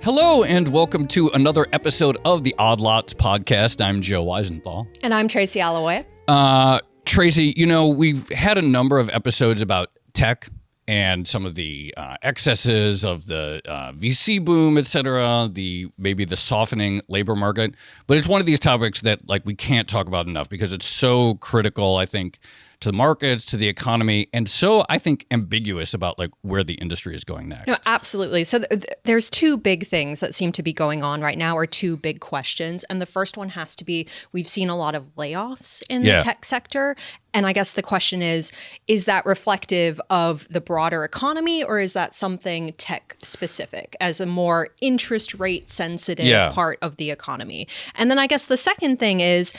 Hello and welcome to another episode of the Odd Lots podcast. I'm Joe Weisenthal. And I'm Tracy Alloway. Tracy, we've had a number of episodes about tech and some of the excesses of the VC boom, et cetera, maybe the softening labor market. But it's one of these topics that we can't talk about enough because it's so critical, I think, to the markets, to the economy, and so I think ambiguous about where the industry is going next. No, absolutely. So there's two big things that seem to be going on right now, or two big questions. And the first one has to be, we've seen a lot of layoffs in the tech sector. And I guess the question is that reflective of the broader economy, or is that something tech specific as a more interest rate sensitive part of the economy? And then I guess the second thing is,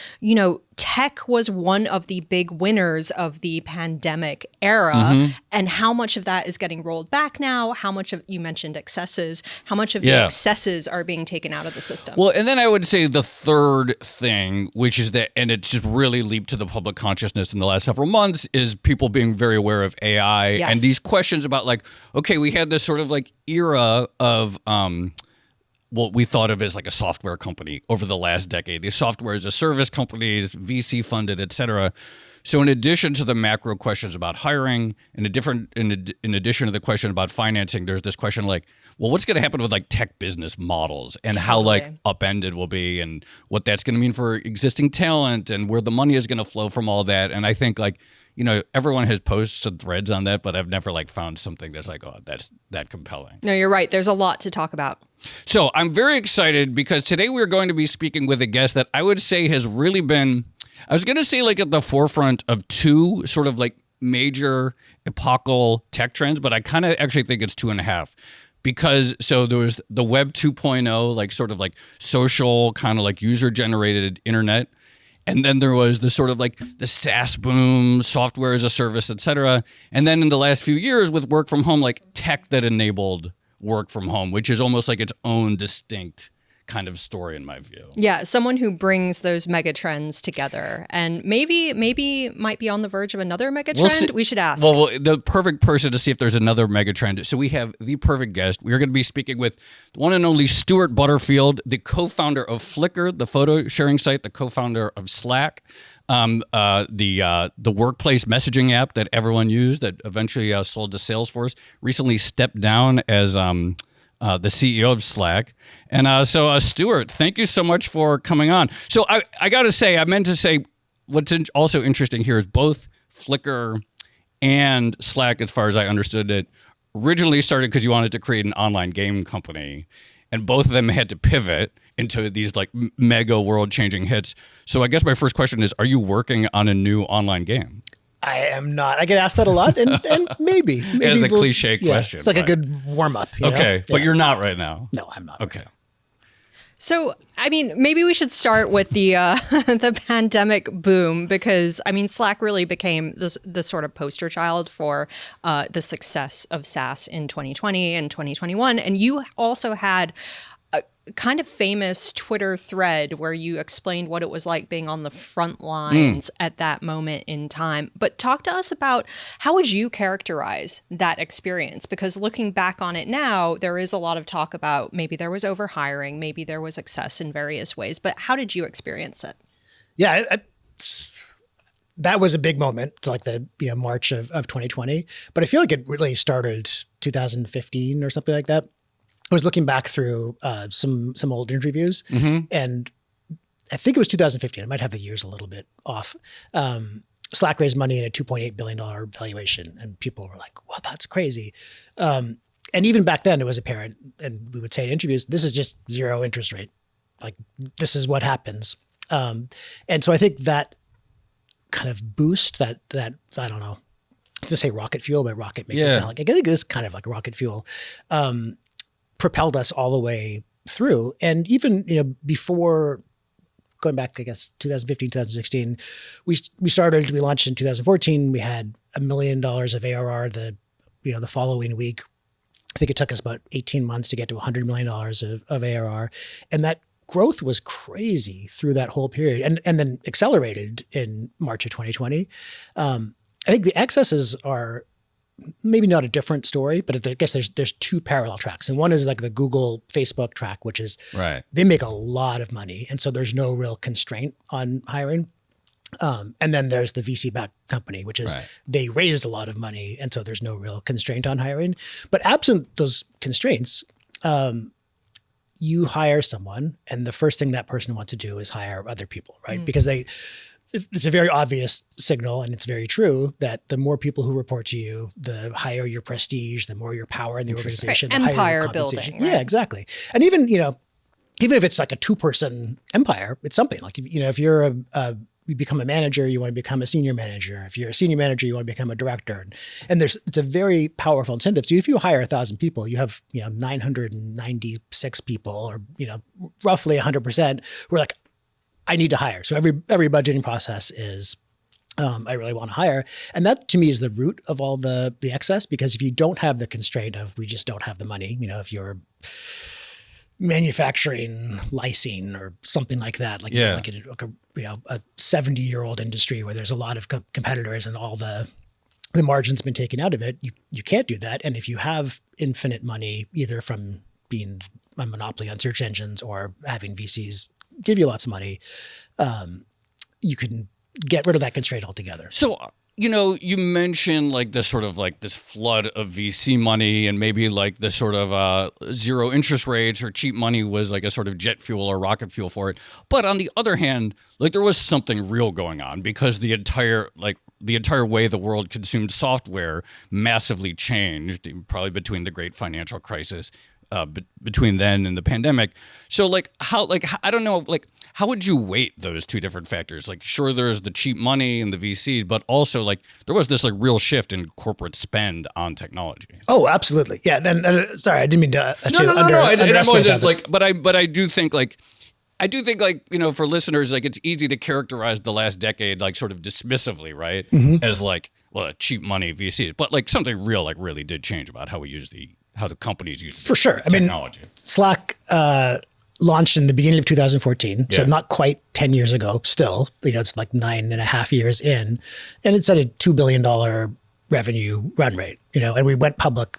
tech was one of the big winners of the pandemic era. And how much of that is getting rolled back now? How much of, you mentioned excesses, how much of the excesses are being taken out of the system? Well, and then I would say the third thing, which is that, and it just really leaped to the public consciousness in the last several months, is people being very aware of AI and these questions about we had this sort of era of what we thought of as a software company over the last decade. These software as a service companies, VC funded, et cetera. So in addition to the macro questions about hiring, in addition to the question about financing, there's this question what's going to happen with tech business models and how upended will be and what that's going to mean for existing talent and where the money is going to flow from all that. And I think everyone has posts and threads on that, but I've never found something that's that's that compelling. No, you're right. There's a lot to talk about. So I'm very excited because today we're going to be speaking with a guest that I would say has really been, I was going to say at the forefront of two sort of major epochal tech trends, but I kind of actually think it's 2.5. Because there was the Web 2.0, social kind of user-generated internet. And then there was the sort of the SaaS boom, software as a service, et cetera. And then in the last few years with work from home, tech that enabled work from home, which is almost its own distinct kind of story in my view. Yeah, someone who brings those mega trends together and maybe might be on the verge of another mega trend. We should ask. Well, the perfect person to see if there's another mega trend. So we have the perfect guest. We're going to be speaking with the one and only Stewart Butterfield, the co-founder of Flickr, the photo sharing site, the co-founder of Slack, the workplace messaging app that everyone used that eventually sold to Salesforce, recently stepped down as the CEO of Slack. And so Stewart, thank you so much for coming on. So I got to say, I meant to say what's also interesting here is both Flickr and Slack, as far as I understood it, originally started because you wanted to create an online game company. And both of them had to pivot into these mega world-changing hits. So I guess my first question is, are you working on a new online game? I am not. I get asked that a lot, and maybe As the cliche question. It's a good warm-up. Okay, but you're not right now. No, I'm not. Okay. So, maybe we should start with the the pandemic boom, because Slack really became the sort of poster child for the success of SaaS in 2020 and 2021. And you also had a kind of famous Twitter thread where you explained what it was like being on the front lines at that moment in time. But talk to us about, how would you characterize that experience? Because looking back on it now, there is a lot of talk about maybe there was overhiring, maybe there was excess in various ways. But how did you experience it? Yeah, that was a big moment, the March of 2020. But I feel like it really started 2015 or something like that. I was looking back through some old interviews, and I think it was 2015. I might have the years a little bit off. Slack raised money in a $2.8 billion valuation, and people were like, "Well, that's crazy." And even back then, it was apparent, and we would say in interviews, "This is just zero interest rate. This is what happens." And so I think that kind of boost, that I don't know, to say rocket fuel, but rocket makes it sound I think it is kind of like rocket fuel. Propelled us all the way through. And even, before going back, I guess, 2015, 2016, we launched in 2014. We had $1 million of ARR the following week. I think it took us about 18 months to get to $100 million of ARR. And that growth was crazy through that whole period and then accelerated in March of 2020. I think the excesses are maybe not a different story, but I guess there's two parallel tracks. And one is like the Google, Facebook track, which is they make a lot of money. And so there's no real constraint on hiring. And then there's the VC-backed company, which is they raised a lot of money. And so there's no real constraint on hiring. But absent those constraints, you hire someone and the first thing that person wants to do is hire other people, right? Because it's a very obvious signal, and it's very true, that the more people who report to you, the higher your prestige, the more your power in the organization, the higher your compensation. Building, right? Yeah, exactly. And even if it's like a 2-person empire, it's something like if you're you become a manager, you want to become a senior manager. If you're a senior manager, you want to become a director. And it's a very powerful incentive. So if you hire 1,000 people, you have 996 people, or roughly 100% who are like, I need to hire. So every budgeting process is, I really want to hire. And that to me is the root of all the excess, because if you don't have the constraint of, we just don't have the money, if you're manufacturing lysine or something like that, like a 70-year-old industry where there's a lot of competitors and all the margin's been taken out of it, you can't do that. And if you have infinite money, either from being a monopoly on search engines or having VCs give you lots of money, you can get rid of that constraint altogether. So, you mentioned like this sort of like this flood of VC money, and maybe like the sort of zero interest rates or cheap money was like a sort of jet fuel or rocket fuel for it. But on the other hand, like there was something real going on, because the entire way the world consumed software massively changed, probably between the great financial crisis, between then and the pandemic. So I don't know, how would you weight those two different factors? Like, sure, there's the cheap money and the VCs, but also like there was this like real shift in corporate spend on technology. Oh, absolutely. Yeah. And sorry, I didn't mean to underestimate that. But I do think for listeners, like it's easy to characterize the last decade like sort of dismissively, right? As like, well, cheap money VCs, but like something real like really did change about how the companies use for sure technology. Slack launched in the beginning of 2014, so not quite 10 years ago. Still, it's like 9.5 years in, and it's at a $2 billion revenue run rate. And we went public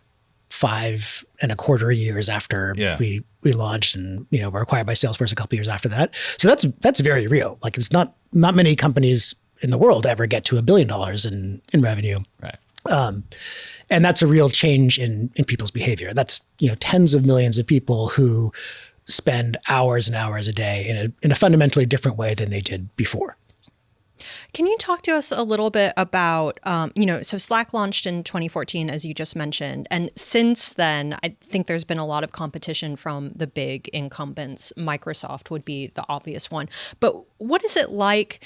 5.25 years after we launched, and were acquired by Salesforce a couple years after that. So that's very real. Like it's not many companies in the world ever get to $1 billion in revenue. Right. And that's a real change in people's behavior. That's tens of millions of people who spend hours and hours a day in a fundamentally different way than they did before. Can you talk to us a little bit about, so Slack launched in 2014, as you just mentioned. And since then, I think there's been a lot of competition from the big incumbents. Microsoft would be the obvious one. But what is it like?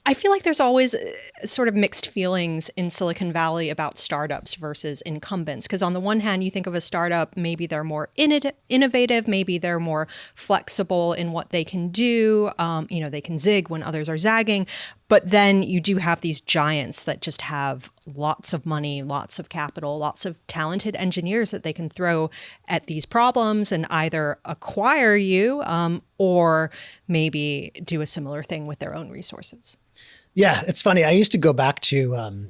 I feel like there's always sort of mixed feelings in Silicon Valley about startups versus incumbents. Because on the one hand, you think of a startup, maybe they're more innovative, maybe they're more flexible in what they can do. They can zig when others are zagging. But then you do have these giants that just have lots of money, lots of capital, lots of talented engineers that they can throw at these problems and either acquire you or maybe do a similar thing with their own resources. Yeah, it's funny. I used to go back to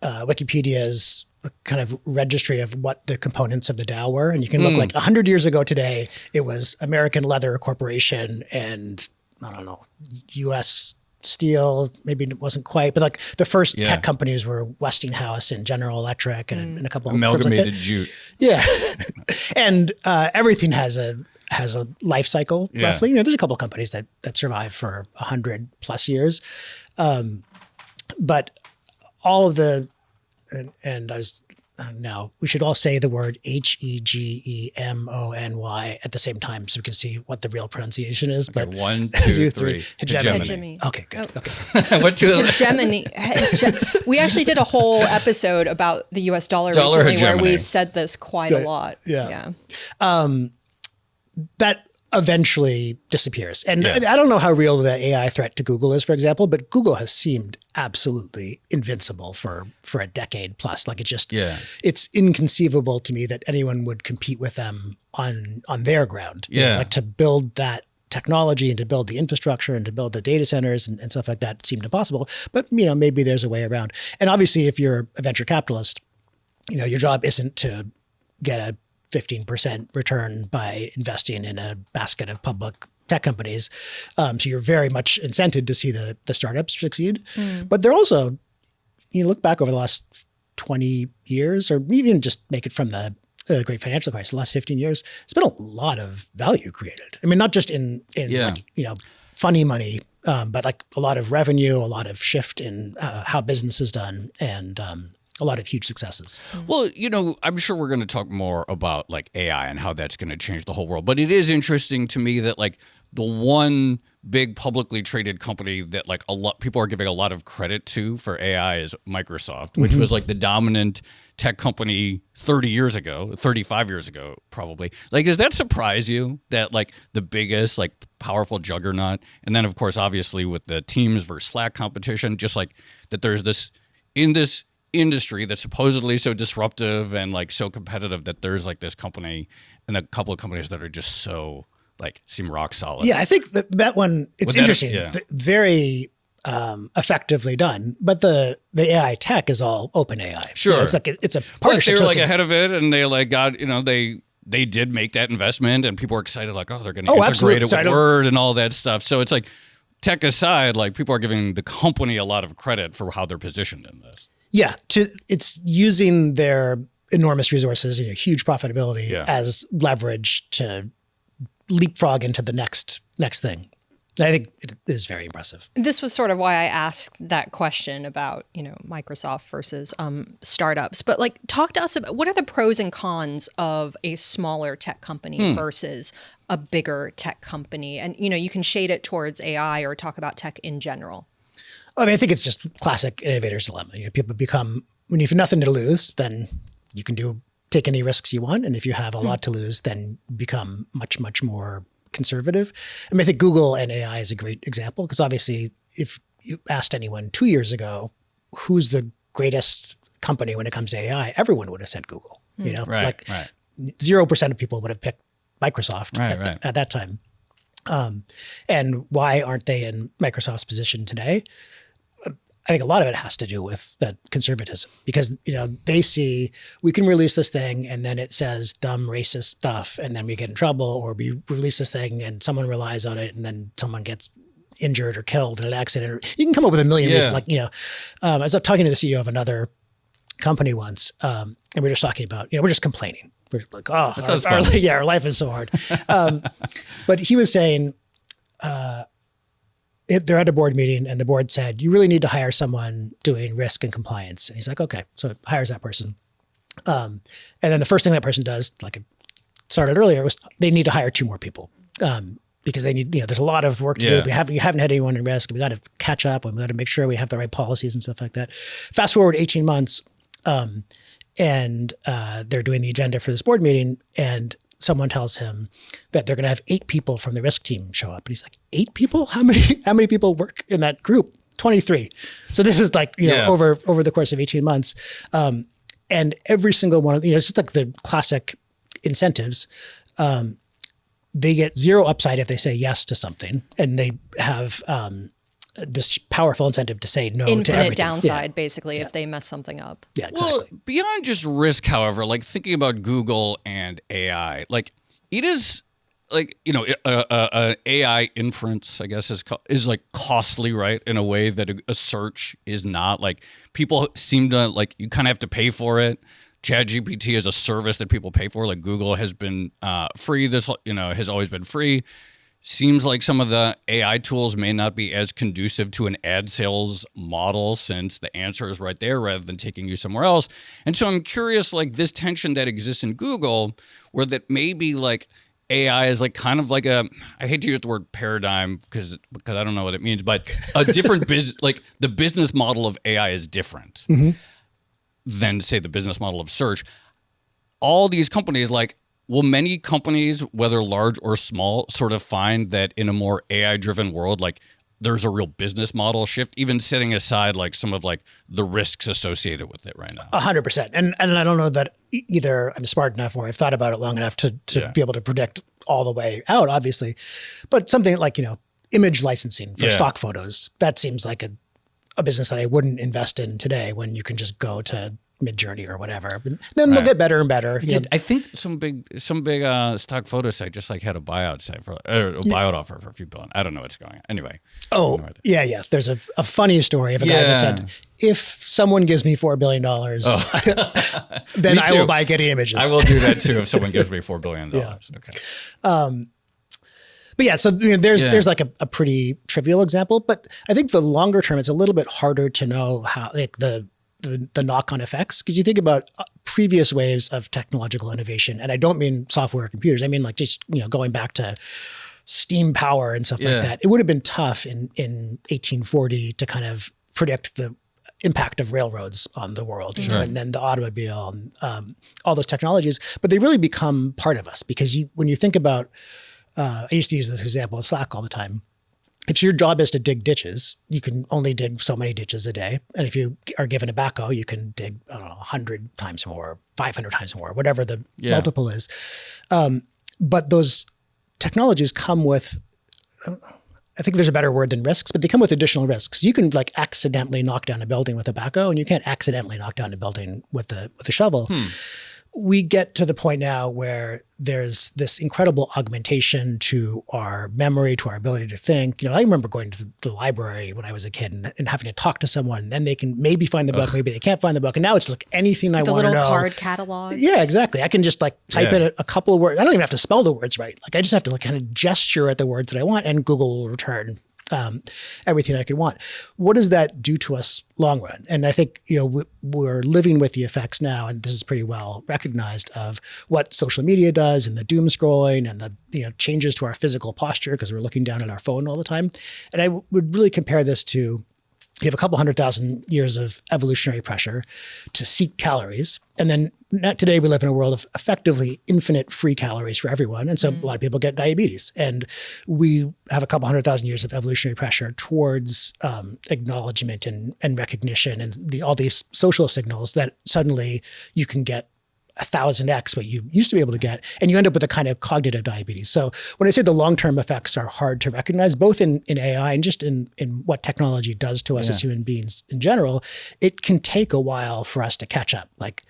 Wikipedia's kind of registry of what the components of the DAO were. And you can look like 100 years ago today, it was American Leather Corporation and, I don't know, U.S. Steel, maybe it wasn't quite, but like the first tech companies were Westinghouse and General Electric and a couple of Amalgamated Jute. Yeah. And everything has a life cycle, roughly. There's a couple of companies that survive for 100+ years. But all of the, and I was, now we should all say the word HEGEMONY at the same time so we can see what the real pronunciation is. Okay, but 1, 2, 3. Hegemony. Okay, good. Oh. Okay. What two? Hegemony. We actually did a whole episode about the US dollar recently hegemony. where we said this quite a lot. Yeah. That eventually disappears. And I don't know how real the AI threat to Google is, for example, but Google has seemed absolutely invincible for a decade plus. Like it's inconceivable to me that anyone would compete with them on their ground. Like to build that technology and to build the infrastructure and to build the data centers and stuff like that seemed impossible. But maybe there's a way around. And obviously, if you're a venture capitalist, your job isn't to get a 15% return by investing in a basket of public tech companies. So you're very much incented to see the startups succeed. But they're also, you look back over the last 20 years, or even just make it from the great financial crisis, the last 15 years, it's been a lot of value created. I mean, not just in like, funny money, but like a lot of revenue, a lot of shift in how business is done, and a lot of huge successes. Well, I'm sure we're going to talk more about like AI and how that's going to change the whole world. But it is interesting to me that like the one big publicly traded company that like a lot people are giving a lot of credit to for AI is Microsoft, which was like the dominant tech company 30 years ago, 35 years ago, probably. Like, does that surprise you that like the biggest, like powerful juggernaut, and then of course, obviously with the Teams versus Slack competition, just like that there's this in this industry that's supposedly so disruptive and like so competitive that there's like this company and a couple of companies that are just so like seem rock solid. Yeah, I think that one, it's interesting. Very effectively done. But the AI tech is all open AI. Sure. It's like it's a partnership. But they were like ahead of it, and they like got, they did make that investment, and people are excited like, oh, they're going to integrate it with Word and all that stuff. So it's like, tech aside, like people are giving the company a lot of credit for how they're positioned in this. Yeah, it's using their enormous resources, huge profitability as leverage to leapfrog into the next thing. And I think it is very impressive. This was sort of why I asked that question about, Microsoft versus startups. But like, talk to us about what are the pros and cons of a smaller tech company versus a bigger tech company? And, you can shade it towards AI or talk about tech in general. I mean, I think it's just classic innovator's dilemma. People become, when you have nothing to lose, then you can take any risks you want. And if you have a lot to lose, then become much, much more conservative. I mean, I think Google and AI is a great example, because obviously if you asked anyone 2 years ago, who's the greatest company when it comes to AI, everyone would have said Google. Right. 0% of people would have picked Microsoft at that time. And why aren't they in Microsoft's position today? I think a lot of it has to do with that conservatism, because, they see we can release this thing and then it says dumb racist stuff and then we get in trouble, or we release this thing and someone relies on it and then someone gets injured or killed in an accident. Or you can come up with a million reasons. Like, I was talking to the CEO of another company once, and we were just talking about, we're just complaining. We're like, oh, our life is so hard. But he was saying, they're at a board meeting and the board said, you really need to hire someone doing risk and compliance. And he's like, okay. So hires that person. And then the first thing that person does, like I started earlier, was they need to hire 2 more people. Because they need, there's a lot of work to do. We haven't had anyone in risk. We got to catch up, and we got to make sure we have the right policies and stuff like that. Fast forward 18 months, and they're doing the agenda for this board meeting, and someone tells him that they're going to have 8 people from the risk team show up. And he's like, 8 people? How many people work in that group? 23. So this is like, over the course of 18 months. And every single one of, it's just like the classic incentives. They get 0 upside if they say yes to something, and they have this powerful incentive to say no to everything. Infinite downside, basically, if they mess something up. Yeah, exactly. Well, beyond just risk, however, like thinking about Google and AI, like it is like, AI inference, I guess, is like costly, right? In a way that a search is not. Like people seem to like, you kind of have to pay for it. ChatGPT is a service that people pay for. Like Google has been free. This, has always been free. Seems like some of the AI tools may not be as conducive to an ad sales model, since the answer is right there rather than taking you somewhere else. And so I'm curious, like this tension that exists in Google, where that maybe like AI is like kind of like I hate to use the word paradigm because I don't know what it means, but a different business, like the business model of AI is different than, say, the business model of search. All these companies, like, will many companies, whether large or small, sort of find that in a more AI-driven world, like there's a real business model shift, even setting aside like some of like the risks associated with it right now? 100%. And I don't know that either I'm smart enough or I've thought about it long enough to be able to predict all the way out, obviously. But something like, image licensing for stock photos, that seems like a business that I wouldn't invest in today, when you can just go to Mid-Journey or whatever. And then they'll get better and better. I think some big stock photo site just like had a buyout site for a buyout offer for a few billion. I don't know what's going on. Anyway. Oh, yeah. There's a funny story of a guy that said, if someone gives me $4 billion, then I will buy Getty Images. I will do that too if someone gives me $4 billion. Okay. But yeah, so there's like a pretty trivial example, but I think the longer term, it's a little bit harder to know how like the knock-on effects, because you think about previous waves of technological innovation, and I don't mean software or computers. I mean like just going back to steam power and stuff like that. It would have been tough in 1840 to kind of predict the impact of railroads on the world, and then the automobile, and all those technologies. But they really become part of us because when you think about, I used to use this example of Slack all the time. If your job is to dig ditches, you can only dig so many ditches a day. And if you are given a backhoe, you can dig, 100 times more, 500 times more, whatever the multiple is. But those technologies come with, I think there's a better word than risks, but they come with additional risks. You can like accidentally knock down a building with a backhoe, and you can't accidentally knock down a building with a shovel. We get to the point now where there's this incredible augmentation to our memory, to our ability to think. I remember going to the library when I was a kid and having to talk to someone, and then they can maybe find the book, maybe they can't find the book. And now it's like anything I want to know. The little card catalogs. Yeah, exactly. I can just like type in a couple of words. I don't even have to spell the words right. Like I just have to like kind of gesture at the words that I want, and Google will return everything I could want. What does that do to us long run? And I think, we're living with the effects now, and this is pretty well recognized, of what social media does and the doom scrolling and the, changes to our physical posture because we're looking down at our phone all the time. And I would really compare this to, you have a couple 100,000 years of evolutionary pressure to seek calories. And then today we live in a world of effectively infinite free calories for everyone. And so a lot of people get diabetes. And we have a couple 100,000 years of evolutionary pressure towards acknowledgement and recognition and all these social signals that suddenly you can get 1,000x what you used to be able to get, and you end up with a kind of cognitive diabetes. So when I say the long-term effects are hard to recognize, both in AI and just in what technology does to us as human beings in general, it can take a while for us to catch up. Like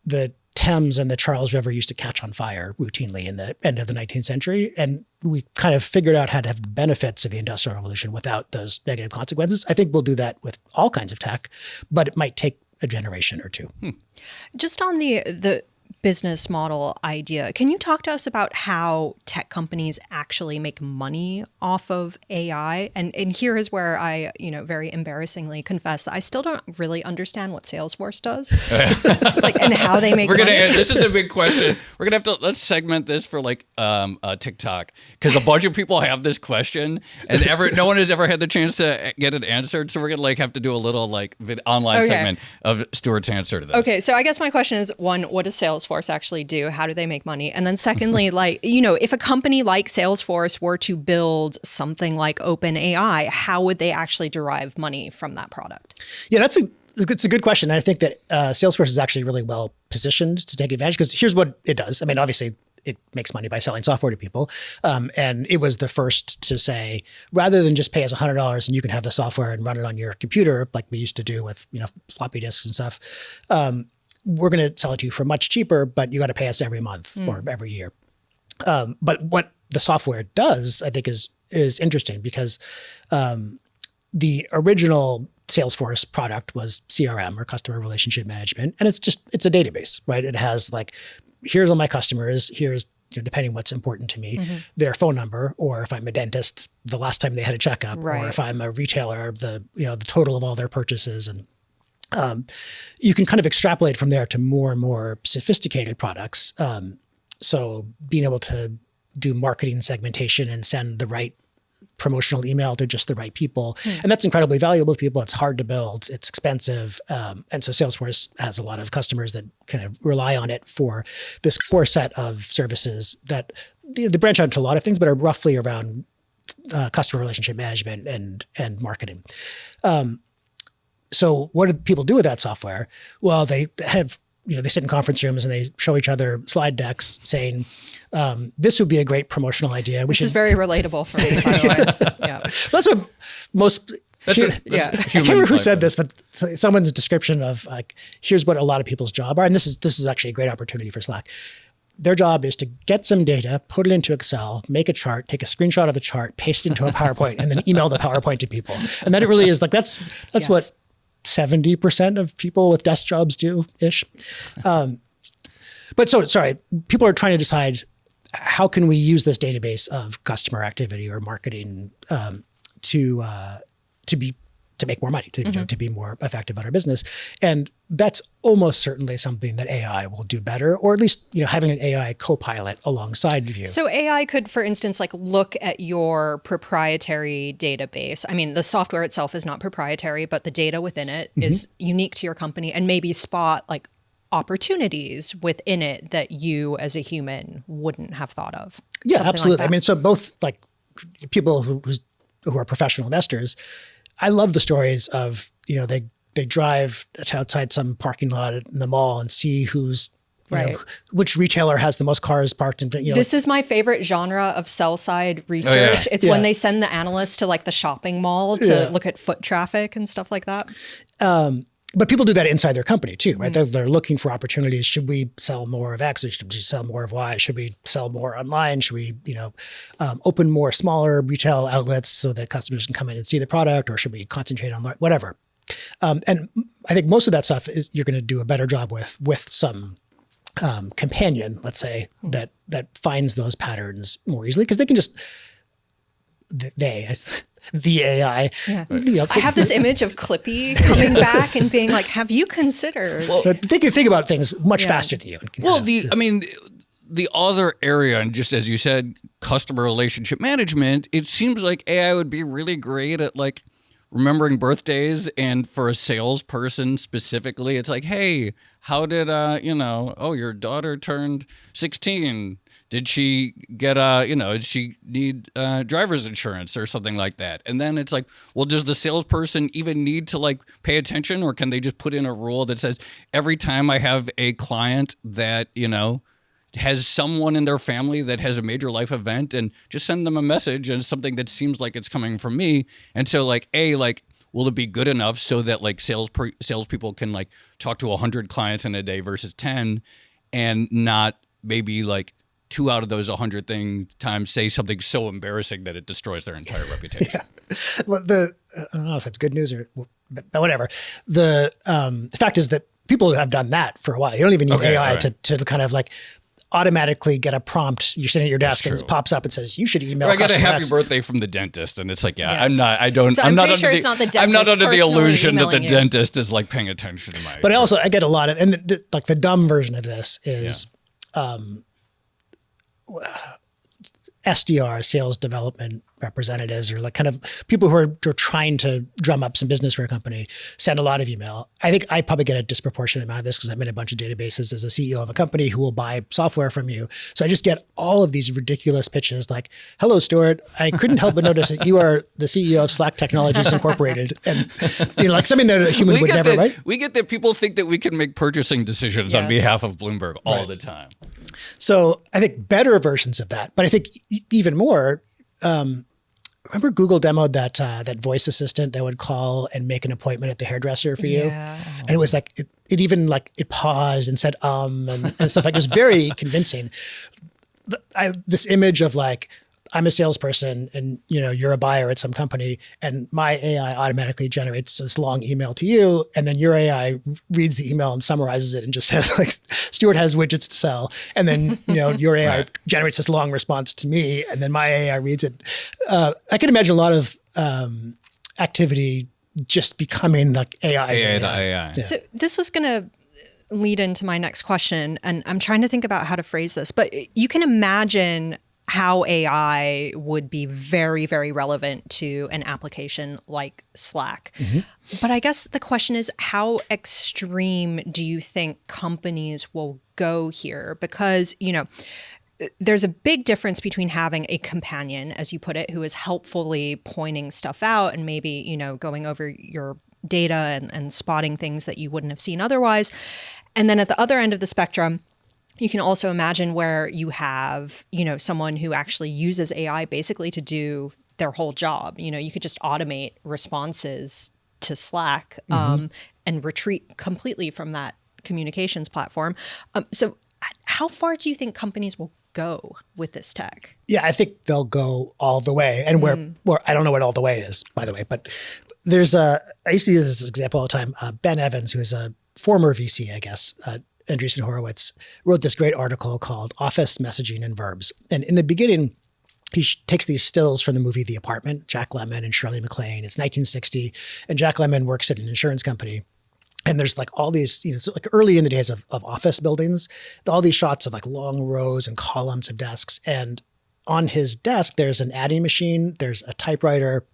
the Thames and the Charles River used to catch on fire routinely in the end of the 19th century. And we kind of figured out how to have the benefits of the Industrial Revolution without those negative consequences. I think we'll do that with all kinds of tech, but it might take a generation or two. Just on the business model idea, can you talk to us about how tech companies actually make money off of AI? And here is where I, very embarrassingly confess that I still don't really understand what Salesforce does. And how they make money. This is the big question. We're gonna have to let's segment this for TikTok, because a bunch of people have this question and no one has ever had the chance to get it answered. So we're gonna have to do a little online segment of Stewart's answer to this. Okay, so I guess my question is, one, what does Salesforce actually do? How do they make money? And then secondly, if a company like Salesforce were to build something like OpenAI, how would they actually derive money from that product? Yeah, it's a good question. And I think that Salesforce is actually really well positioned to take advantage, because here's what it does. I mean, obviously, it makes money by selling software to people. And it was the first to say, rather than just pay us $100 and you can have the software and run it on your computer, like we used to do with floppy disks and stuff, we're going to sell it to you for much cheaper, but you got to pay us every month or every year. But what the software does, I think, is interesting, because the original Salesforce product was CRM, or customer relationship management. And it's a database, right? It has here's all my customers, here's, depending what's important to me, their phone number, or if I'm a dentist, the last time they had a checkup, or if I'm a retailer, the total of all their purchases. And you can kind of extrapolate from there to more and more sophisticated products. So being able to do marketing segmentation and send the right promotional email to just the right people. And that's incredibly valuable to people. It's hard to build. It's expensive. And so Salesforce has a lot of customers that kind of rely on it for this core set of services that they branch out into a lot of things, but are roughly around customer relationship management and marketing. So what do people do with that software? Well, they have, they sit in conference rooms and they show each other slide decks saying, this would be a great promotional idea. This is very relatable for me, by the way. Yeah. That's what most That's I human can't remember who life. said this, but someone's description of like, here's what a lot of people's job are, and this is actually a great opportunity for Slack. Their job is to get some data, put it into Excel, make a chart, take a screenshot of the chart, paste it into a PowerPoint, and then email the PowerPoint to people. And then it really is like that's Yes. what 70% of people with desk jobs do ish. But sorry, people are trying to decide how can we use this database of customer activity or marketing to make more money, to be more effective at our business. And that's almost certainly something that AI will do better, or at least, having an AI co-pilot alongside of you. So AI could, for instance, like look at your proprietary database. I mean, the software itself is not proprietary, but the data within it is unique to your company, and maybe spot like opportunities within it that you as a human wouldn't have thought of. Yeah, Something absolutely. like that. I mean, so both like people who are professional investors, I love the stories of, they drive outside some parking lot in the mall and see who's, which retailer has the most cars parked in. This is my favorite genre of sell-side research. It's when they send the analysts to like the shopping mall to look at foot traffic and stuff like that. But people do that inside their company too, right? They're looking for opportunities. Should we sell more of X? Or should we sell more of Y? Should we sell more online? Should we, open more smaller retail outlets so that customers can come in and see the product? Or should we concentrate on whatever? And I think most of that stuff is you're going to do a better job with some companion, let's say, that finds those patterns more easily, because they can just the AI. Yeah. I have this image of Clippy coming back and being like, have you considered? Well, they can think about things much faster than you. Well, the other area, and just as you said, customer relationship management, it seems like AI would be really great at like remembering birthdays. And for a salesperson specifically, it's like, hey, how did, your daughter turned 16. Did she get did she need driver's insurance or something like that? And then it's like, well, does the salesperson even need to like pay attention, or can they just put in a rule that says every time I have a client that, has someone in their family that has a major life event, and just send them a message and something that seems like it's coming from me. And so like, will it be good enough so that like salespeople can like talk to 100 clients in a day versus 10, and not maybe like 2 out of those 100 times say something so embarrassing that it destroys their entire reputation. Yeah. Well, I don't know if it's good news but whatever. The fact is that people have done that for a while. You don't even need AI to kind of like automatically get a prompt. You're sitting at your desk and it pops up and says, you should email. Or I got a happy X. birthday from the dentist, and it's like, Yes. I'm not under the illusion that the dentist is like paying attention to my. But I get a lot of, and the dumb version of this is, SDR, sales development representatives, or like kind of people who are trying to drum up some business for a company, send a lot of email. I think I probably get a disproportionate amount of this because I'm in a bunch of databases as a CEO of a company who will buy software from you. So I just get all of these ridiculous pitches like, hello, Stewart, I couldn't help but notice that you are the CEO of Slack Technologies Incorporated. And like something that a human would never, right? We get that people think that we can make purchasing decisions on behalf of Bloomberg all the time. So I think better versions of that, but I think even more, remember Google demoed that voice assistant that would call and make an appointment at the hairdresser for you? And it was like, it even like, it paused and said, and stuff like, it was very convincing. This image of like, I'm a salesperson and you're a buyer at some company, and my AI automatically generates this long email to you, and then your AI reads the email and summarizes it and just says like, Stewart has widgets to sell, and then your AI generates this long response to me, and then my AI reads it. I can imagine a lot of activity just becoming like AI to AI. Yeah. So this was going to lead into my next question, and I'm trying to think about how to phrase this, but you can imagine how AI would be very, very relevant to an application like Slack. But I guess the question is, how extreme do you think companies will go here? Because, there's a big difference between having a companion, as you put it, who is helpfully pointing stuff out and maybe, going over your data and spotting things that you wouldn't have seen otherwise. And then at the other end of the spectrum, you can also imagine where you have, someone who actually uses AI basically to do their whole job. You could just automate responses to Slack and retreat completely from that communications platform. So how far do you think companies will go with this tech? Yeah, I think they'll go all the way. And where I don't know what all the way is, by the way, but there's I used to use this example all the time. Ben Evans, who is a former VC, I guess, Andreessen Horowitz, wrote this great article called Office Messaging and Verbs. And in the beginning, he takes these stills from the movie The Apartment, Jack Lemmon and Shirley MacLaine. It's 1960, and Jack Lemmon works at an insurance company. And there's like all these, so like early in the days of office buildings, all these shots of like long rows and columns of desks. And on his desk, there's an adding machine, there's a typewriter,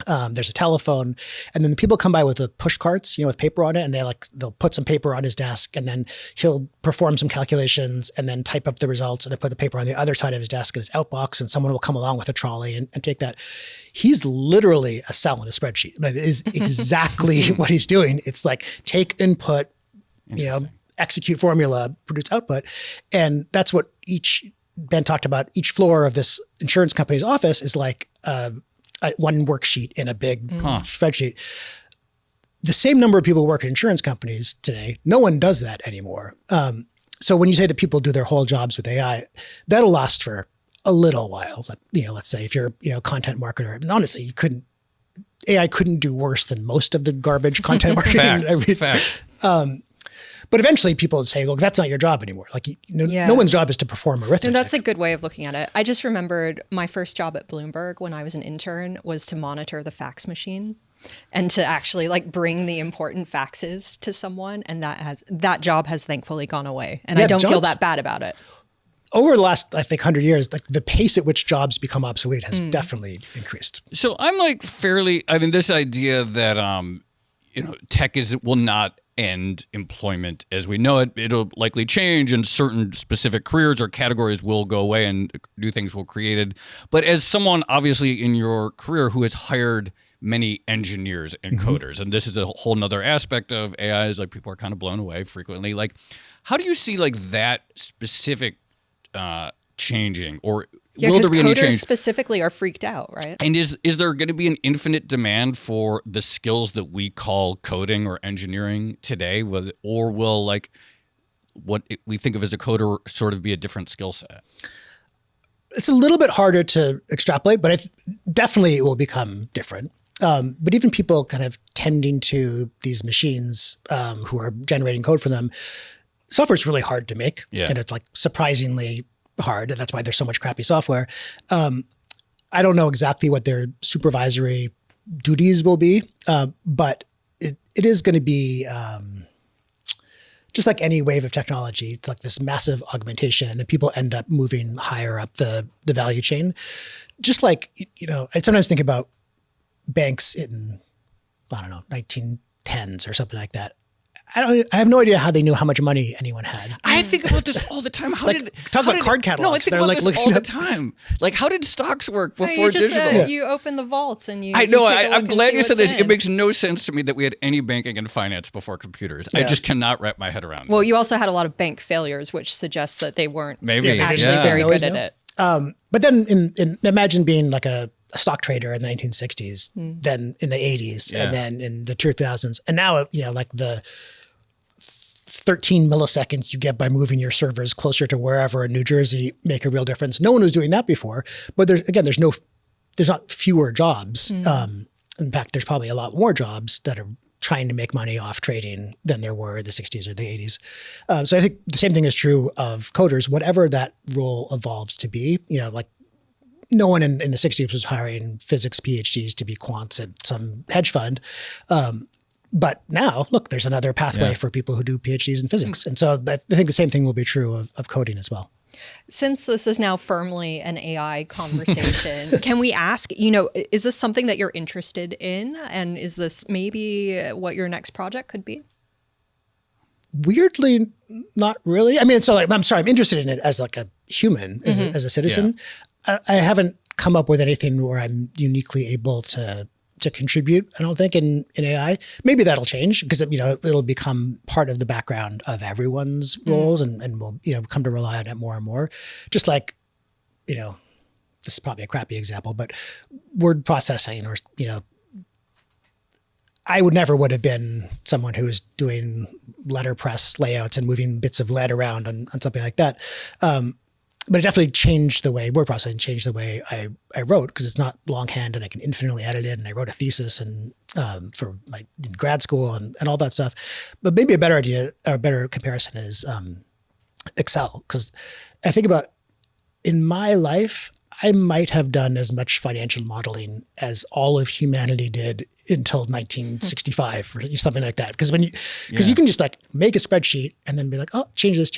there's a telephone, and then the people come by with the push carts, with paper on it, and they'll put some paper on his desk, and then he'll perform some calculations and then type up the results, and then put the paper on the other side of his desk in his outbox, and someone will come along with a trolley and take that. He's literally a cell in a spreadsheet. It is exactly what he's doing. It's like take input, execute formula, produce output, and that's what Ben talked about. Each floor of this insurance company's office is like one worksheet in a big spreadsheet. The same number of people who work at insurance companies today, no one does that anymore. So when you say that people do their whole jobs with AI, that'll last for a little while. Let's say if you're a content marketer, and honestly, AI couldn't do worse than most of the garbage content marketing. Fact. But eventually people would say, look, that's not your job anymore. Like, no one's job is to perform arithmetic. And that's a good way of looking at it. I just remembered my first job at Bloomberg when I was an intern was to monitor the fax machine and to actually like bring the important faxes to someone. And that job has thankfully gone away. And I don't feel that bad about it. Over the last, I think, 100 years, the pace at which jobs become obsolete has definitely increased. So I'm like this idea that, tech will not end employment as we know it. It'll likely change, and certain specific careers or categories will go away and new things will be created. But as someone obviously in your career who has hired many engineers and coders, and this is a whole nother aspect of AI, is like people are kind of blown away frequently. Like, how do you see like that specific changing, or will there be any change? Coders specifically are freaked out, right? And is there going to be an infinite demand for the skills that we call coding or engineering today, or will like what we think of as a coder sort of be a different skill set? It's a little bit harder to extrapolate, but definitely it will become different. But even people kind of tending to these machines who are generating code for them, software is really hard to make, and it's like surprisingly hard, and that's why there's so much crappy software. I don't know exactly what their supervisory duties will be, but it is going to be just like any wave of technology. It's like this massive augmentation, and then people end up moving higher up the value chain. Just like, I sometimes think about banks in, 1910s or something like that. I have no idea how they knew how much money anyone had. I think about this all the time. Talk about card catalogs. No, I think about this all the time. Like, how did stocks work before digital? You open the vaults and you. I know. I'm glad you said this. It makes no sense to me that we had any banking and finance before computers. I just cannot wrap my head around it. Well, you also had a lot of bank failures, which suggests that they weren't actually very good at it. But then imagine being like a stock trader in the 1960s, then in the 80s, and then in the 2000s. And now, like the 13 milliseconds you get by moving your servers closer to wherever in New Jersey make a real difference. No one was doing that before, but there's not fewer jobs. In fact, there's probably a lot more jobs that are trying to make money off trading than there were in the 60s or the 80s. So I think the same thing is true of coders, whatever that role evolves to be. Like no one in the 60s was hiring physics PhDs to be quants at some hedge fund. But now, look, there's another pathway for people who do PhDs in physics. And so I think the same thing will be true of coding as well. Since this is now firmly an AI conversation, can we ask, is this something that you're interested in? And is this maybe what your next project could be? Weirdly, not really. I mean, so like, I'm sorry, I'm interested in it as like a human, as a citizen. Yeah. I haven't come up with anything where I'm uniquely able to contribute, I don't think, in AI. Maybe that'll change because it'll become part of the background of everyone's roles, and we'll come to rely on it more and more. Just like this is probably a crappy example, but word processing or, I would have been someone who was doing letterpress layouts and moving bits of lead around on something like that. But it definitely changed the way word processing changed the way I wrote, because it's not longhand and I can infinitely edit it. And I wrote a thesis in grad school and all that stuff. But maybe a better idea or a better comparison is Excel, because I think about in my life, I might have done as much financial modeling as all of humanity did until 1965 or something like that. Because you can just like make a spreadsheet and then be like, oh, change this.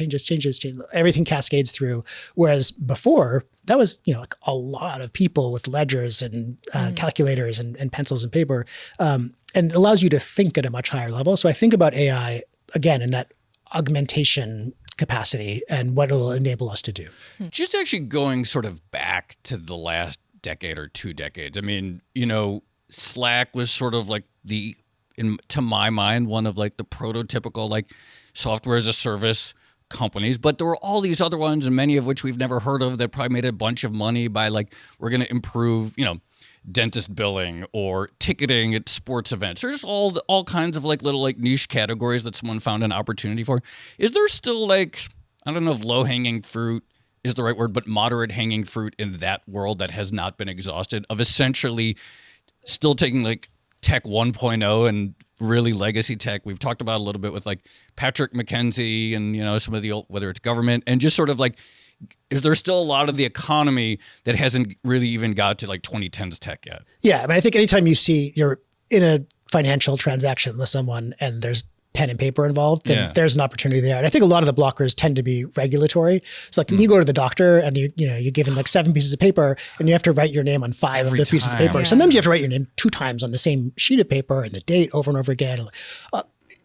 Everything cascades through. Whereas before, that was like a lot of people with ledgers and calculators and pencils and paper, and it allows you to think at a much higher level. So I think about AI again in that augmentation capacity and what it will enable us to do. Just actually going sort of back to the last decade or 2 decades. I mean, Slack was sort of like to my mind, one of like the prototypical like software as a service companies, but there were all these other ones, and many of which we've never heard of, that probably made a bunch of money by like, we're going to improve, dentist billing or ticketing at sports events. There's all kinds of like little like niche categories that someone found an opportunity for. Is there still like, I don't know if low-hanging fruit is the right word, but moderate hanging fruit in that world that has not been exhausted, of essentially still taking like tech 1.0 and really legacy tech? We've talked about a little bit with like Patrick McKenzie and, some of the old, whether it's government, and just sort of like, is there still a lot of the economy that hasn't really even got to like 2010s tech yet? Yeah. I mean, I think anytime you're in a financial transaction with someone and there's pen and paper involved, then there's an opportunity there. And I think a lot of the blockers tend to be regulatory. So like when you go to the doctor and you're given like 7 pieces of paper and you have to write your name on 5 of the pieces of paper. Yeah. Sometimes you have to write your name 2 times on the same sheet of paper and the date over and over again.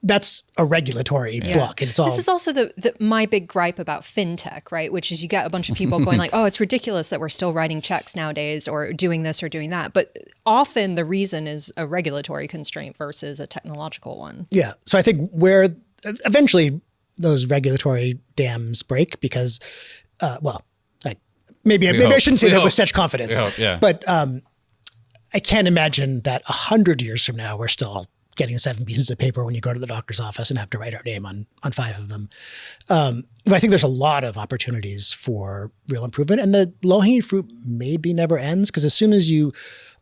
That's a regulatory block. And it's all. This is also my big gripe about fintech, right? Which is you get a bunch of people going like, oh, it's ridiculous that we're still writing checks nowadays or doing this or doing that. But often the reason is a regulatory constraint versus a technological one. Yeah. So I think where eventually those regulatory dams break because, maybe I shouldn't say that with such confidence. But I can't imagine that 100 years from now, we're still getting 7 pieces of paper when you go to the doctor's office and have to write our name on 5 of them. But I think there's a lot of opportunities for real improvement, and the low-hanging fruit maybe never ends, because as soon as you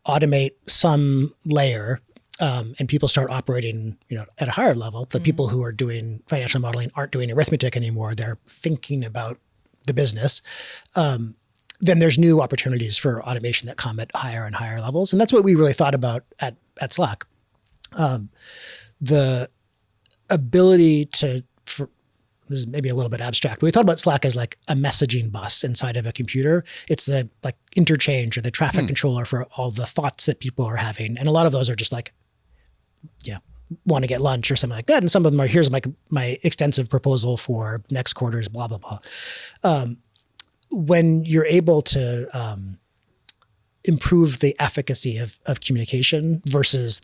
automate some layer and people start operating, at a higher level, the people who are doing financial modeling aren't doing arithmetic anymore. They're thinking about the business. Then there's new opportunities for automation that come at higher and higher levels. And that's what we really thought about at Slack. The ability this is maybe a little bit abstract, but we thought about Slack as like a messaging bus inside of a computer. It's the like interchange or the traffic controller for all the thoughts that people are having. And a lot of those are just like, want to get lunch or something like that. And some of them are, here's my extensive proposal for next quarter's blah, blah, blah. When you're able to improve the efficacy of communication versus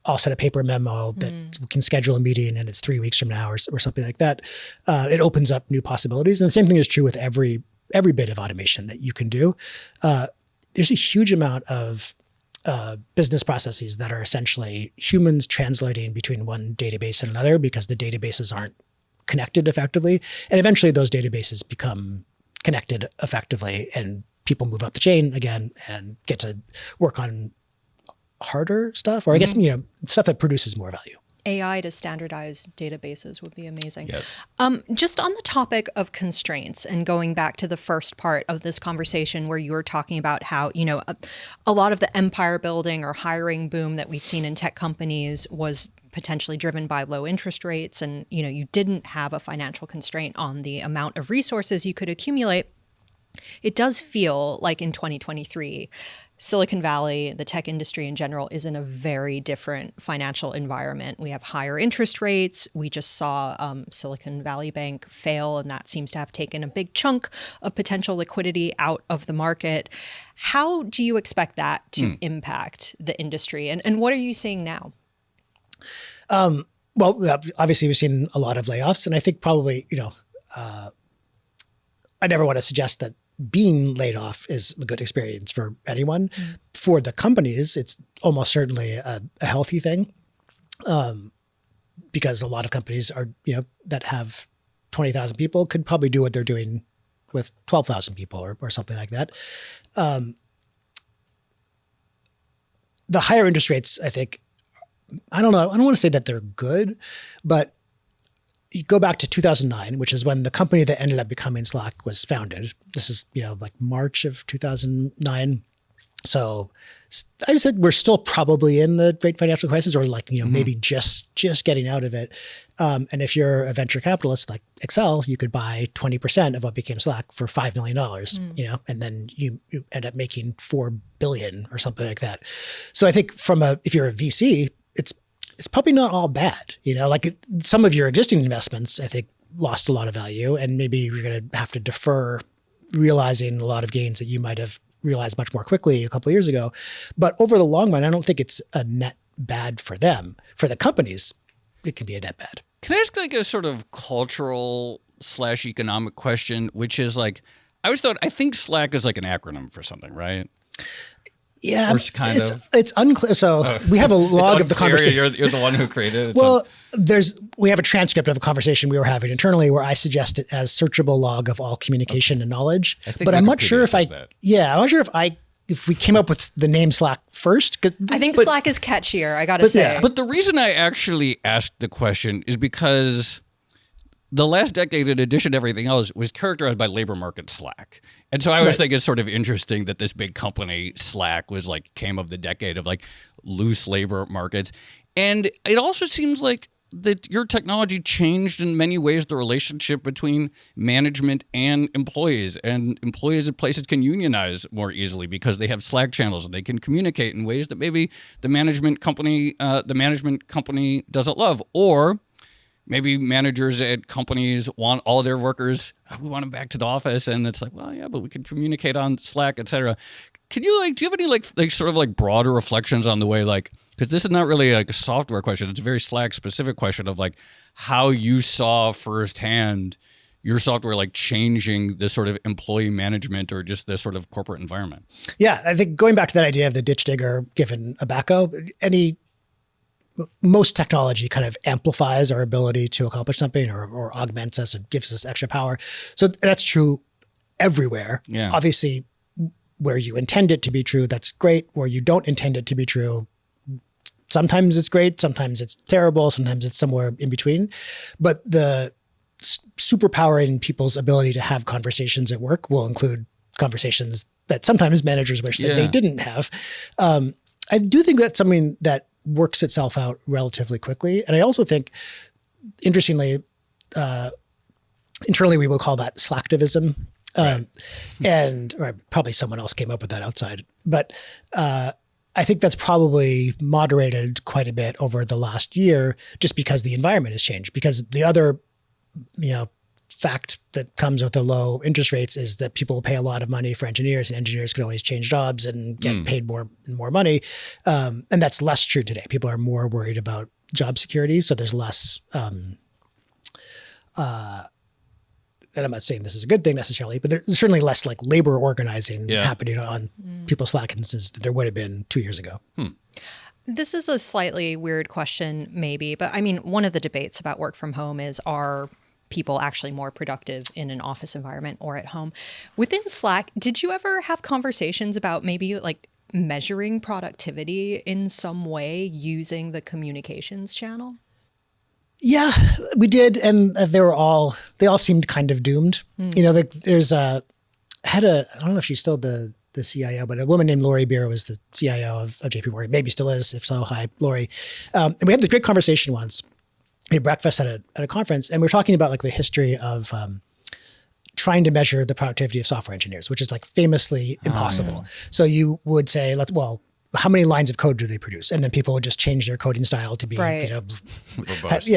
I'll send a paper memo that we can schedule a meeting and it's 3 weeks from now or something like that. It opens up new possibilities. And the same thing is true with every bit of automation that you can do. There's a huge amount of business processes that are essentially humans translating between one database and another because the databases aren't connected effectively. And eventually those databases become connected effectively and people move up the chain again and get to work on harder stuff, or I guess, stuff that produces more value. AI to standardize databases would be amazing. Yes. Just on the topic of constraints and going back to the first part of this conversation where you were talking about how, a lot of the empire building or hiring boom that we've seen in tech companies was potentially driven by low interest rates. And, you didn't have a financial constraint on the amount of resources you could accumulate. It does feel like in 2023, Silicon Valley, the tech industry in general, is in a very different financial environment. We have higher interest rates. We just saw Silicon Valley Bank fail, and that seems to have taken a big chunk of potential liquidity out of the market. How do you expect that to impact the industry? And what are you seeing now? Well, obviously, we've seen a lot of layoffs, and I think probably, I never want to suggest that being laid off is a good experience for anyone. For the companies, it's almost certainly a healthy thing, because a lot of companies are, that have 20,000 people could probably do what they're doing with 12,000 people or something like that. The higher interest rates, I think, I don't know. I don't want to say that they're good, but you go back to 2009, which is when the company that ended up becoming Slack was founded. This is, like March of 2009. So I just said we're still probably in the great financial crisis, or maybe just getting out of it. And if you're a venture capitalist like Excel, you could buy 20% of what became Slack for $5 million, and then you end up making $4 billion or something like that. So I think if you're a VC, it's probably not all bad. Some of your existing investments, I think, lost a lot of value, and maybe you're going to have to defer realizing a lot of gains that you might have realized much more quickly a couple of years ago. But over the long run, I don't think it's a net bad for them. For the companies, it can be a net bad. Can I ask a sort of cultural / economic question, which is I think Slack is like an acronym for something, right? Yeah, it's unclear. So we have a log of the conversation. You're the one who created it. Well, we have a transcript of a conversation we were having internally where I suggest it as searchable log of all communication and knowledge. But I'm not sure if I'm not sure if we came up with the name Slack first. I think Slack is catchier, I got to say. Yeah. But the reason I actually asked the question is because the last decade, in addition to everything else, was characterized by labor market slack. And so I always think it's sort of interesting that this big company, Slack, was came of the decade of loose labor markets. And it also seems like that your technology changed in many ways the relationship between management and employees. And employees at places can unionize more easily because they have Slack channels and they can communicate in ways that maybe the management company doesn't love. Or maybe managers at companies want all their workers, we want them back to the office. And it's well, yeah, but we can communicate on Slack, et cetera. Can you do you have any sort of broader reflections on the way, because this is not really a software question. It's a very Slack specific question of how you saw firsthand your software changing this sort of employee management or just this sort of corporate environment. Yeah, I think going back to that idea of the ditch digger given a backhoe, most technology kind of amplifies our ability to accomplish something or augments us and gives us extra power. So that's true everywhere. Yeah. Obviously, where you intend it to be true, that's great. Where you don't intend it to be true, sometimes it's great, sometimes it's terrible, sometimes it's somewhere in between. But the superpowering people's ability to have conversations at work will include conversations that sometimes managers wish that they didn't have. I do think that's something that works itself out relatively quickly. And I also think, interestingly, internally we will call that slacktivism. Or probably someone else came up with that outside. But I think that's probably moderated quite a bit over the last year just because the environment has changed. Because the other, fact that comes with the low interest rates is that people pay a lot of money for engineers, and engineers can always change jobs and get paid more and more money. And that's less true today. People are more worried about job security. So there's less, and I'm not saying this is a good thing necessarily, but there's certainly less labor organizing happening on people's Slack instances than there would have been 2 years ago. This is a slightly weird question, maybe, but I mean, one of the debates about work from home is, are people actually more productive in an office environment or at home? Within Slack, did you ever have conversations about maybe measuring productivity in some way using the communications channel? Yeah, we did. And they all seemed kind of doomed. There's I don't know if she's still the CIO, but a woman named Lori Beer was the CIO of JP Morgan, maybe still is. If so, hi, Lori. And we had this great conversation once. We had breakfast at a conference, and we were talking about the history of trying to measure the productivity of software engineers, which is famously impossible. Yeah. So you would say, how many lines of code do they produce? And then people would just change their coding style to be, yeah,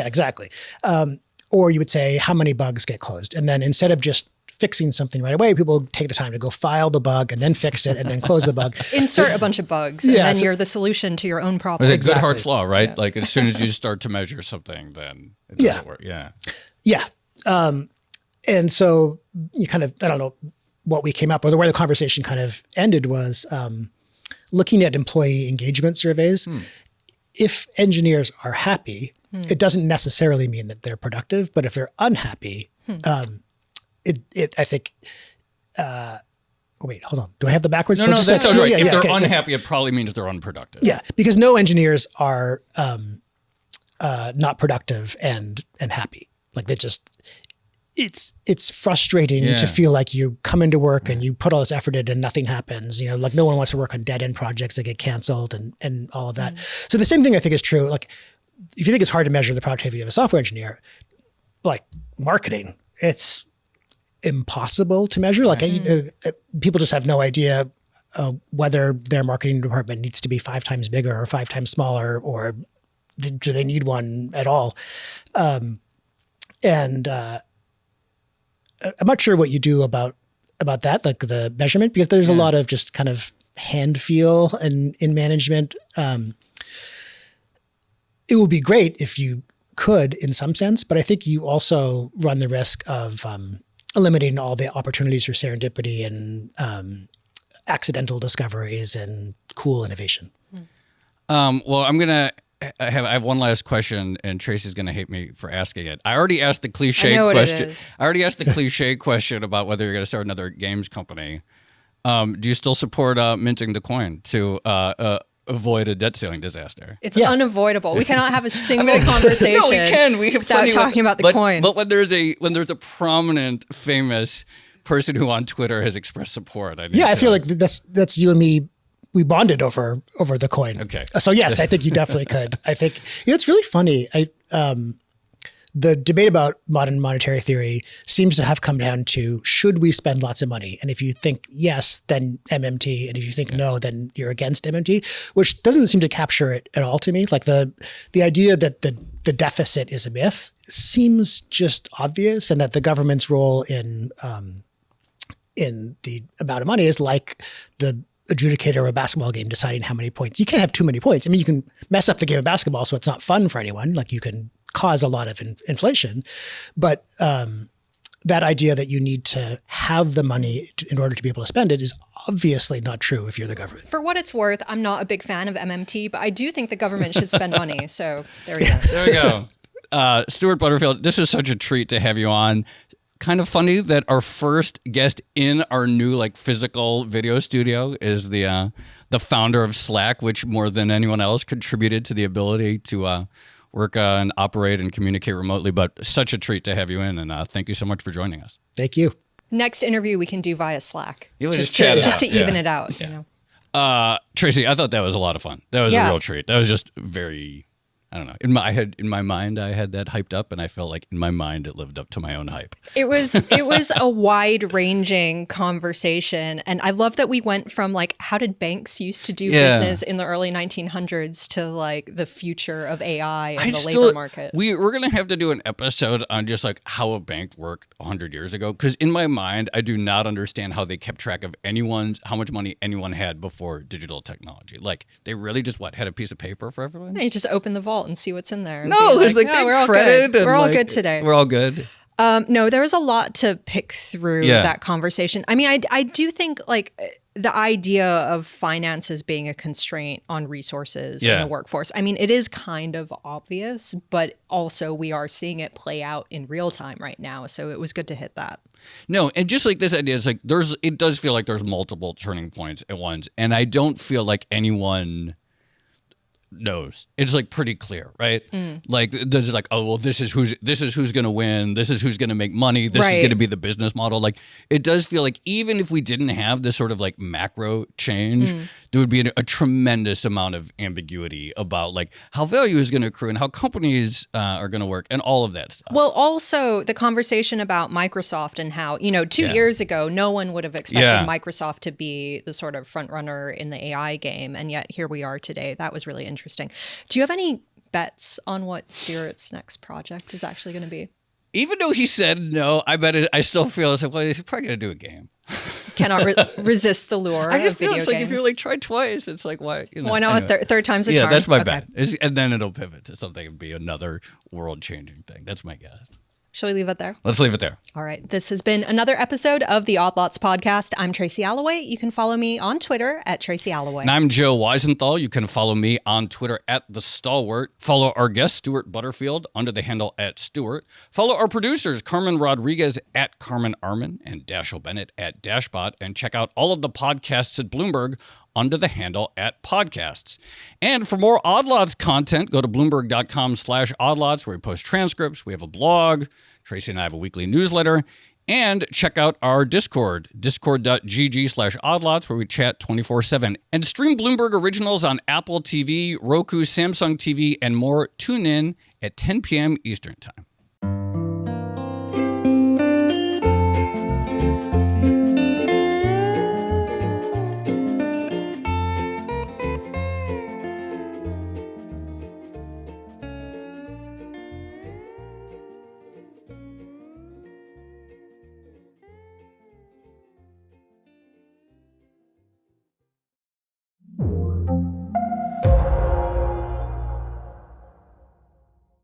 exactly. Or you would say, how many bugs get closed? And then instead of just fixing something right away, people take the time to go file the bug and then fix it and then close the bug. Insert a bunch of bugs and then you're the solution to your own problem. It's exactly. Goodhart's law, right? Yeah. As soon as you start to measure something, then it doesn't work. Yeah. Yeah. And so you kind of, what we came up with, or where the conversation kind of ended, was looking at employee engagement surveys. If engineers are happy, it doesn't necessarily mean that they're productive, but if they're unhappy, I think. Wait, hold on. Do I have the backwards? No, that sounds right. If they're okay, unhappy, it probably means they're unproductive. Yeah, because no engineers are not productive and happy. Like they just, it's frustrating to feel like you come into work and you put all this effort in and nothing happens. You know, like no one wants to work on dead end projects that get canceled and all of that. So the same thing I think is true. Like if you think it's hard to measure the productivity of a software engineer, like marketing, it's impossible to measure. Like people just have no idea whether their marketing department needs to be 5 times bigger or 5 times smaller, or do they need one at all? And I'm not sure what you do about that, like the measurement, because there's a lot of just kind of hand feel and in management. It would be great if you could in some sense, but I think you also run the risk of eliminating all the opportunities for serendipity and accidental discoveries and cool innovation. Well, I have one last question, and Tracy's going to hate me for asking it. I already asked the cliche question. I already asked the cliche question about whether you're going to start another games company. Do you still support minting the coin to avoid a debt ceiling disaster? It's unavoidable. We cannot have a single conversation. No, we can. We have without talking about the coin. But when there's a prominent, famous person who on Twitter has expressed support, I feel like that's you and me. We bonded over the coin. Okay. So yes, I think you definitely could. I think it's really funny. The debate about modern monetary theory seems to have come down to, should we spend lots of money? And if you think yes, then MMT. And if you think no, then you're against MMT, which doesn't seem to capture it at all to me. Like the idea that the deficit is a myth seems just obvious, and that the government's role in the amount of money is like the adjudicator of a basketball game deciding how many points. You can't have too many points. I mean, you can mess up the game of basketball so it's not fun for anyone. Like you can cause a lot of inflation, but that idea that you need to have the money in order to be able to spend it is obviously not true if you're the government. For what it's worth, I'm not a big fan of MMT, but I do think the government should spend money. So there we go. There we go. Stewart Butterfield, this is such a treat to have you on. Kind of funny that our first guest in our new physical video studio is the founder of Slack, which more than anyone else contributed to the ability to work and operate and communicate remotely. But such a treat to have you in, and thank you so much for joining us. Thank you. Next interview we can do via Slack. Just to even it out. Yeah. You know. Tracy, I thought that was a lot of fun. That was a real treat. That was just very. I don't know. In my mind, I had that hyped up, and I felt like in my mind it lived up to my own hype. It was a wide-ranging conversation, and I love that we went from how did banks used to do business in the early 1900s to the future of AI and the labor market. We're gonna have to do an episode on just how a bank worked 100 years ago, because in my mind, I do not understand how they kept track of how much money anyone had before digital technology. They really just had a piece of paper for everyone. They just open the vault and see what's in there. No, there's we're all good. We're all good today. We're all good. No, there was a lot to pick through that conversation. I mean, I do think the idea of finances being a constraint on resources in the workforce. I mean, it is kind of obvious, but also we are seeing it play out in real time right now. So it was good to hit that. No, and just this idea is it does feel like there's multiple turning points at once, and I don't feel like anyone knows. It's pretty clear, right? There's oh well, this is who's going to win. This is who's going to make money. This is going to be the business model. It does feel like even if we didn't have this sort of macro change, there would be a tremendous amount of ambiguity about how value is going to accrue and how companies are going to work and all of that stuff. Well, also the conversation about Microsoft and how 2 years ago no one would have expected Microsoft to be the sort of front runner in the AI game, and yet here we are today. That was really interesting. Do you have any bets on what Stewart's next project is actually going to be? Even though he said no, I still feel he's probably going to do a game. Cannot resist the lure I just of feel video games. If you try twice, it's why? Why not? Anyway. Third time's a charm. Yeah, that's my bet. And then it'll pivot to something and be another world-changing thing. That's my guess. Shall we leave it there? Let's leave it there. All right. This has been another episode of the Odd Lots podcast. I'm Tracy Alloway. You can follow me on Twitter at Tracy Alloway. And I'm Joe Weisenthal. You can follow me on Twitter at The Stalwart. Follow our guest, Stewart Butterfield, under the handle at Stewart. Follow our producers, Carmen Rodriguez at Carmen Armin and Dashiell Bennett at Dashbot. And check out all of the podcasts at Bloomberg under the handle at podcasts. And for more Odd Lots content, go to Bloomberg.com/oddlots, where we post transcripts. We have a blog. Tracy and I have a weekly newsletter. And check out our Discord, discord.gg/oddlots, where we chat 24/7. And stream Bloomberg Originals on Apple TV, Roku, Samsung TV, and more. Tune in at 10 p.m. Eastern Time.